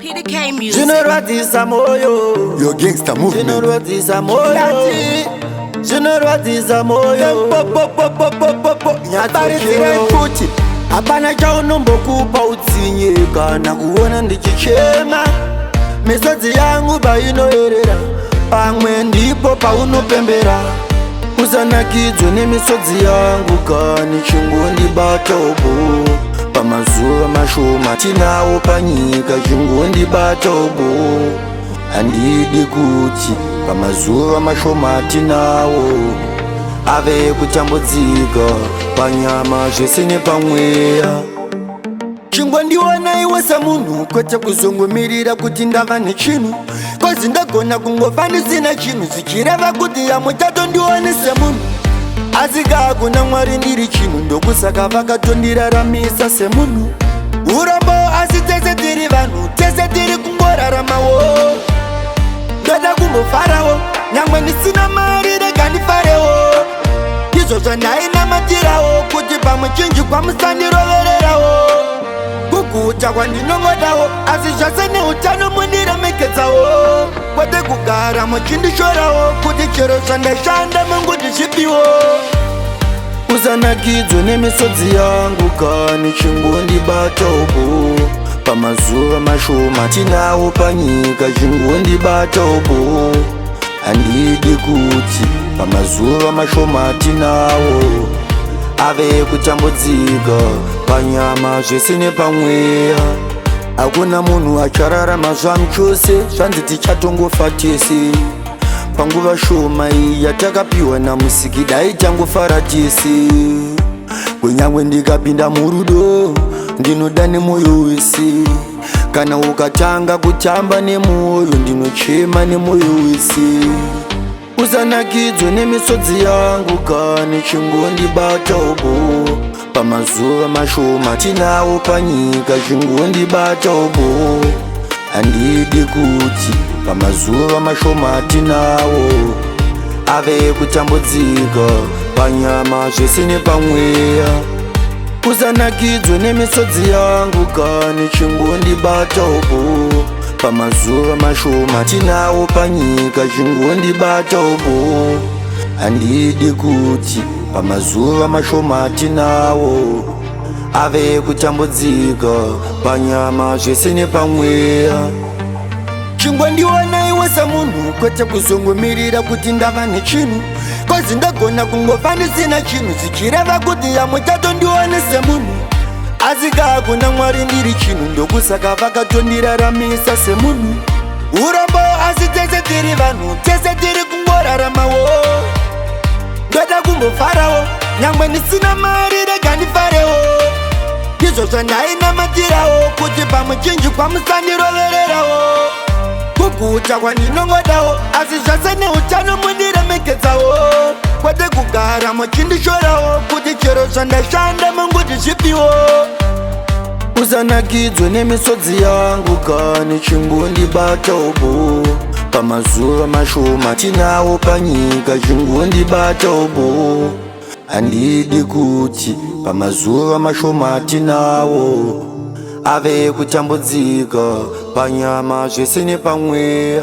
Peter K Music. Zvinorwadzisa moyo, Your gangster movement. zvinorwadzisa moyo, zvinorwadzisa moyo. Nyatsarisire kuti hapana chaunombokupa utsinye kana kuona ndichichema. Misodzi yangu painoerera, pamwe ndipo paunopembera. Usanakidzwe nemisodzi yangu kani chingondibata upo. Pamazuva mashoma tinawo panyika chingondibata upo. Handidi kuti pamazuva mashoma tinawo ave kutambudzika panyama zvese nepamweya. Chingondiona iwe semunhu kwete kuzongomirira kuti ndava nechinhu, kozi ndagona kungofa ndisina chinhu zvichireva kuti hamuchatondioni semunhu. Asi kakuna Mwari ndiri chinhu, ndokusaka vakatondiraramisa semunhu. Urombo asi tese tiri vanhu, tese tiri kungoraramawo. Ndoda kumbofarawo, nyangwe ndisina mari rega ndifarewo. Izvo zvandainamatirawo kuti pamuchinji kwamusandirovererawo. Kuguta kwandinongodawo, asi zvose neutano mundiremekedzawo. Kwete kugara muchindishorawo kuti chero zvandashanda munguti zvipiwo. Usanakidzwe nemisodzi yangu kani chingondibata upo. Pamazuva mashoma tinawo panyika chingondibata upo. Handidi kuti pamazuva mashoma tinawo ave kutambudzika panyama zvese nepamweya. Hakuna munhu achararama zvangu chose, zvanzi tichatongofa tese. Panguva shoma iyi yatakapiwa namusiki dai tangofara tese. Kunyangwe ndikapinda murudo ndinoda nemoyo wese, kana ukatanga kutamba nemoyo ndinochema nemoyo wese. Usanakidzwe nemisodzi yangu kani chingondibata upo. Pamazuva mashoma tinawo panyika chingondibata upo. Handidi kuti pamazuva mashoma tinawo ave kutambudzika panyama zvese nepamweya. Usanakidzwe nemisodzi yangu kani chingondibata upo. Pamazuva mashoma tinawo panyika chingondibata upo. Handidi kuti pamazuva mashoma tinawo ave kutambudzika panyama zvese nepamweya. Chingondiona iwe semunhu kwete kuzongomirira kuti ndava nechinhu, kozi ndagona kungofa ndisina chinhu zvichireva kuti hamuchatondioni semunhu. Asi kakuna Mwari ndiri chinhu, ndokusaka vakatondiraramisa semunhu. Urombo asi tese tiri vanhu, tese tiri kungoraramawo. Ndoda kumbofarawo, nyangwe ndisina mari rega ndifarewo. Izvo zvandainamatirawo kuti pamuchinji kwamusandirovererawo. Kuguta kwandinongodawo, asi zvose neutano mundiremekedzawo. Kwete kugara muchindishorawo kuti chero zvandashanda munguti zvipiwo. Usanakidzwe nemisodzi yangu kani chingondibata upo. Pamazuva mashoma tinawo panyika chingondibata upo. Handidi kuti pamazuva mashoma tinawo ave kutambudzika panyama zvese nepamweya.